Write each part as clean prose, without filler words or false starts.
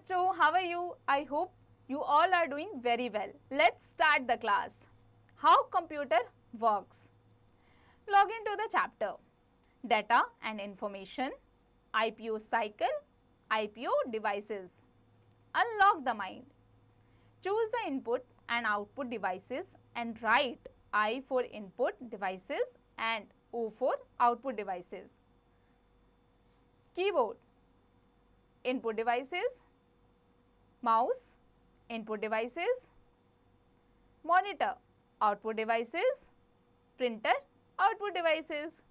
Bachcho, how are you? I hope you all are doing very well. Let's start the class. How computer works. Log into the chapter. Data and information, IPO cycle, IPO devices. Unlock the mind. Choose the input and output devices and write I for input devices and O for output devices. Keyboard. Input devices, mouse, input devices, monitor, output devices, printer, output devices.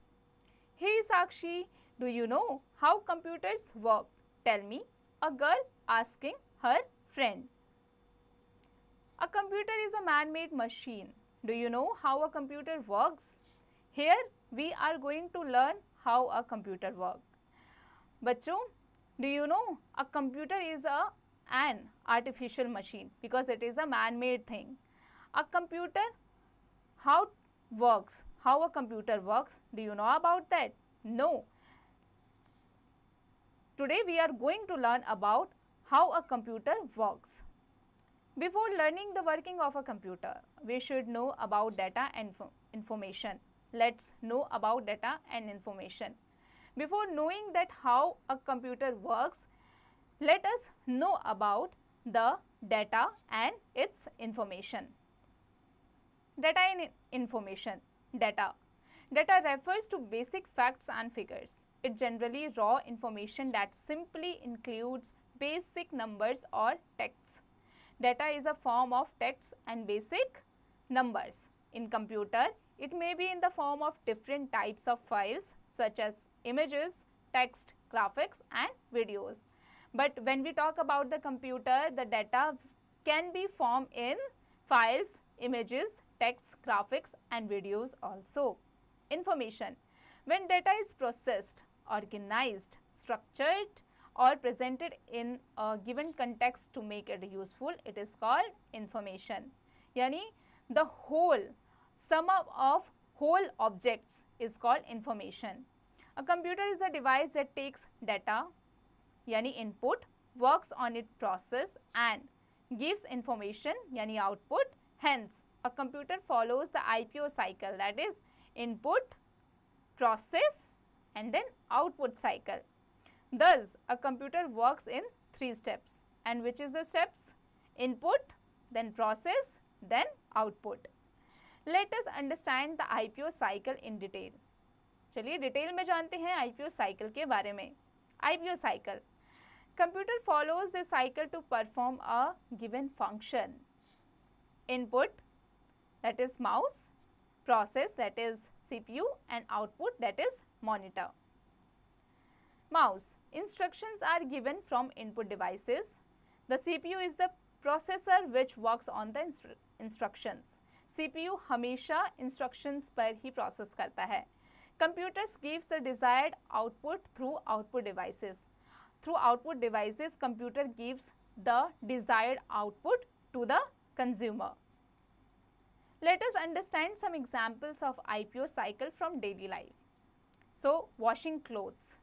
Hey Sakshi, do you know how computers work? Tell me, a girl asking her friend. A computer is a man-made machine. Do you know how a computer works? Here we are going to learn how a computer works. Bachcho, do you know a computer is an artificial machine because it is a man-made thing. A computer, how a computer works, do you know about that? No. Today we are going to learn about how a computer works. Before learning the working of a computer, we should know about data and information. Let's know about data and information. Before knowing that how a computer works, let us know about the data and its information. Data and information. Data. Data refers to basic facts and figures. It generally raw information that simply includes basic numbers or texts. Data is a form of text and basic numbers. In computer, it may be in the form of different types of files such as images, text, graphics and videos. But when we talk about the computer, the data can be formed in files, images, text, graphics and videos also. Information. When data is processed, organized, structured or presented in a given context to make it useful, it is called information. Yani the whole sum up of whole objects is called information. A computer is a device that takes data, yani input, works on its process and gives information, yani output. Hence, a computer follows the IPO cycle, that is input, process and then output cycle. Thus, a computer works in 3 steps. And which is the steps? Input, then process, then output. Let us understand the IPO cycle in detail. चलिए detail में जानते हैं IPO cycle के बारे में. IPO cycle. Computer follows this cycle to perform a given function. Input, that is mouse, process, that is CPU and output, that is monitor. Mouse. Instructions are given from input devices. The CPU is the processor which works on the instructions. CPU हमेशा instructions पर ही process करता है. Computers gives the desired output through output devices. Through output devices, computer gives the desired output to the consumer. Let us understand some examples of IPO cycle from daily life. So, washing clothes.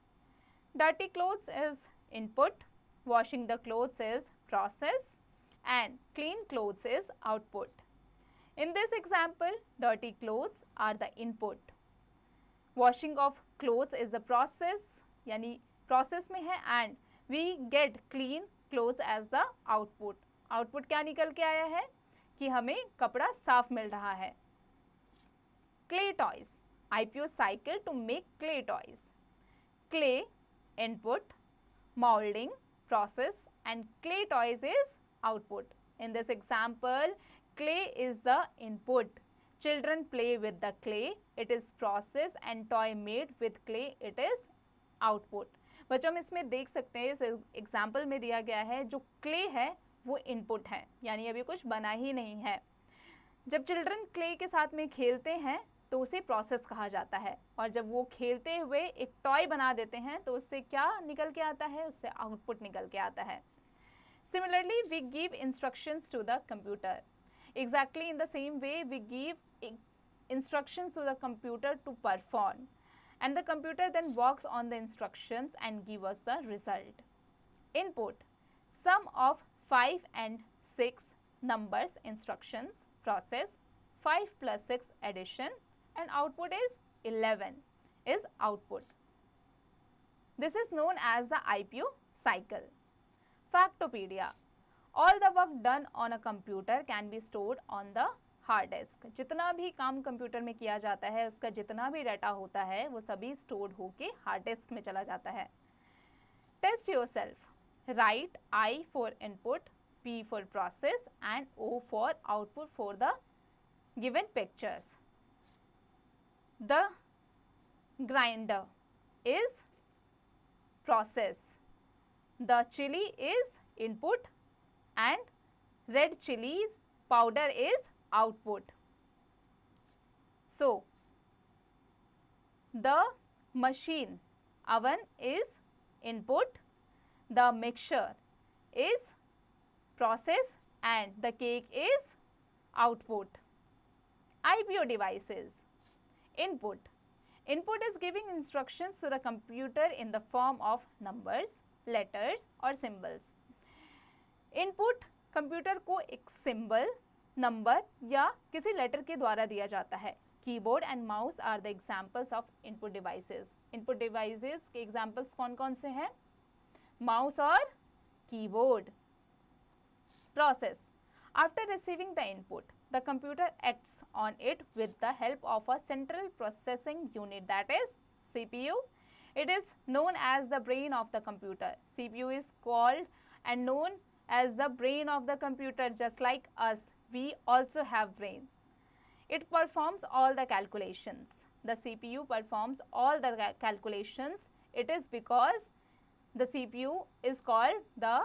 Dirty clothes is input, washing the clothes is process and clean clothes is output. In this example, dirty clothes are the input. Washing of clothes is the process, यानी process में है and we get clean clothes as the output. Output क्या निकल के आया है कि हमें कपड़ा साफ मिल रहा है. Clay toys. IPO cycle to make clay toys. Clay, input, molding, process and clay toys is output. In this example, clay is the input. Children play with the clay, it is process and toy made with clay, it is output. बच्चों हम इसमें देख सकते हैं, इस example में दिया गया है जो क्ले है वो इनपुट है, यानी अभी कुछ बना ही नहीं है. जब चिल्ड्रन क्ले के साथ में खेलते हैं तो उसे प्रोसेस कहा जाता है और जब वो खेलते हुए एक टॉय बना देते हैं तो उससे क्या निकल के आता है, उससे आउटपुट निकल के आता है. Similarly, we give instructions to the computer. Exactly in the same way, we give instructions to the computer to perform and the computer then works on the instructions and give us the result. Input. Sum of 5 and 6 numbers instructions process, 5 plus 6 addition, and output is 11 is output. This is known as the IPO cycle. Factopedia. All the work done on a computer can be stored on the hard disk. जितना भी काम computer में किया जाता है, उसका जितना भी डाटा होता है, वो सभी स्टोर्ड होके हार्ड डिस्क में चला जाता है. Test yourself. Write I for input, P for process and O for output for the given pictures. The grinder is process. The chili is input and red chilies powder is output. So, the machine oven is input, the mixture is process and the cake is output. IPO devices. Input. Input is giving instructions to the computer in the form of numbers, letters और symbols. Input computer को एक symbol, number या किसी letter के द्वारा दिया जाता है. Keyboard and mouse are the examples of input devices. Input devices के एग्जाम्पल्स कौन कौन से हैं? माउस और keyboard. Process. After receiving the input, the computer acts on it with the help of a central processing unit, that is CPU. It is known as the brain of the computer. CPU is called and known as the brain of the computer. Just like us, we also have brain. It performs all the calculations. The CPU performs all the calculations. It is because the CPU is called the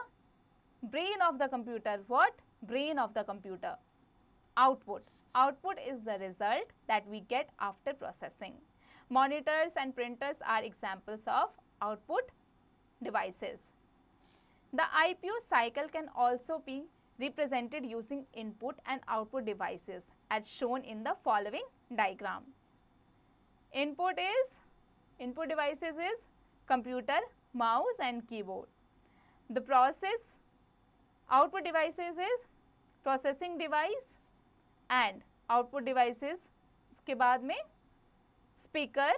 brain of the computer. What? Brain of the computer. Output. Output is the result that we get after processing. Monitors and printers are examples of output devices. The IPO cycle can also be represented using input and output devices as shown in the following diagram. Input devices is computer, mouse and keyboard. The output devices is processing device and output devices इसके बाद में speaker,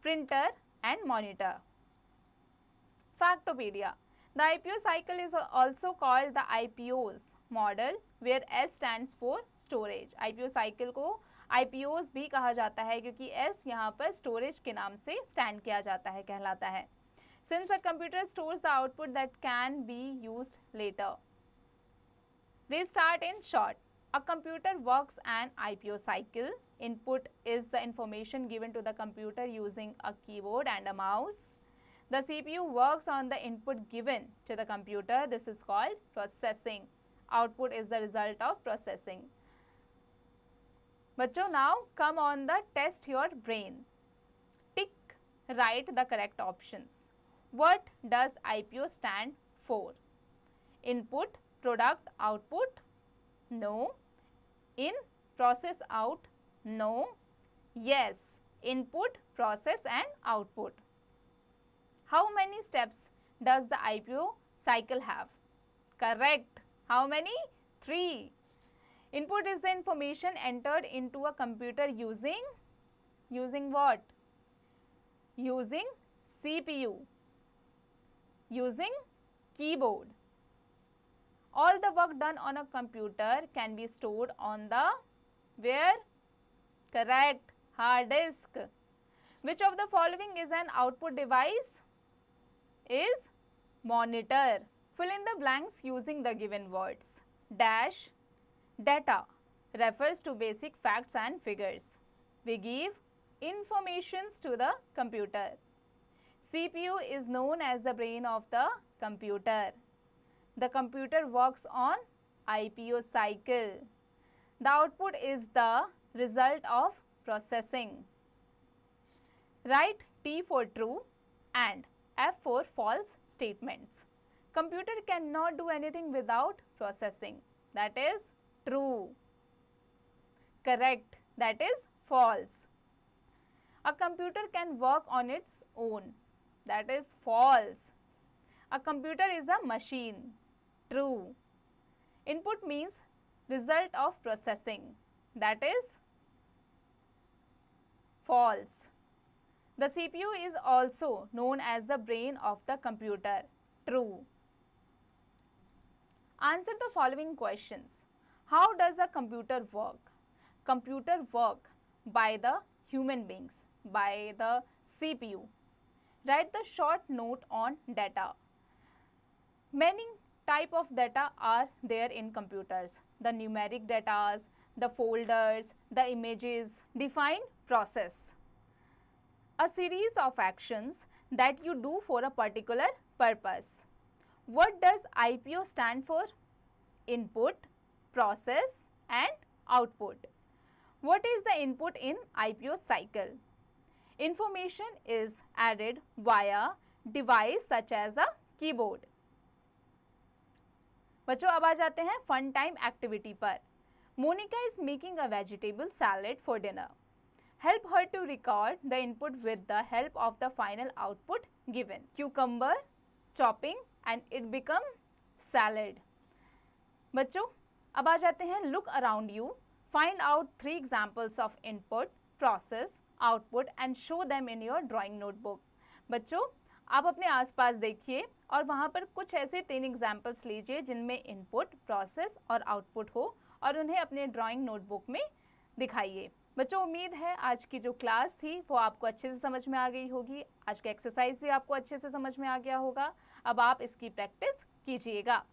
printer and monitor. Factopedia. The IPO cycle is also called the IPOs model where S stands for storage. IPO cycle को IPOs भी कहा जाता है क्योंकि S यहाँ पर storage के नाम से stand किया जाता है, कहलाता है. Since a computer stores the output that can be used later. Restart in short. A computer works an IPO cycle. Input is the information given to the computer using a keyboard and a mouse. The CPU works on the input given to the computer. This is called processing. Output is the result of processing. बच्चों, now come on the test your brain. Tick, write the correct options. What does IPO stand for? Input, product, output? No. In, process, out? No. Yes. Input, process and output. How many steps does the IPO cycle have? Correct. How many? 3. Input is the information entered into a computer using what? Using CPU. Using keyboard. All the work done on a computer can be stored on the where? Correct. Hard disk. Which of the following is an output device? Is monitor. Fill in the blanks using the given words. Dash. Data refers to basic facts and figures. We give informations to the computer. CPU is known as the brain of the computer. The computer works on IPO cycle. The output is the result of processing. Write T for true and F for false statements. Computer cannot do anything without processing. That is true. Correct. That is false. A computer can work on its own. That is false. A computer is a machine. True. Input means result of processing. That is false. The CPU is also known as the brain of the computer. True. Answer the following questions. How does a computer work? Computer work by the human beings, by the CPU. Write the short note on data. Many type of data are there in computers. The numeric data, the folders, the images. Define process. A series of actions that you do for a particular purpose. What does IPO stand for? Input, process and output. What is the input in IPO cycle? Information is added via device such as a keyboard. बच्चों अब आ जाते हैं fun time activity पर. Monica is making a vegetable salad for dinner. Help her to record the input with the help of the final output given. Cucumber, chopping and it become salad. बच्चों अब आ जाते हैं look around you. Find out 3 examples of input, process, output and show them in your drawing notebook. बच्चों आप अपने आसपास देखिए और वहाँ पर कुछ ऐसे 3 एग्जाम्पल्स लीजिए जिनमें इनपुट, प्रोसेस और आउटपुट हो और उन्हें अपने ड्राइंग नोटबुक में दिखाइए. बच्चों उम्मीद है आज की जो क्लास थी वो आपको अच्छे से समझ में आ गई होगी. आज का एक्सरसाइज भी आपको अच्छे से समझ में आ गया होगा. अब आप इसकी प्रैक्टिस कीजिएगा.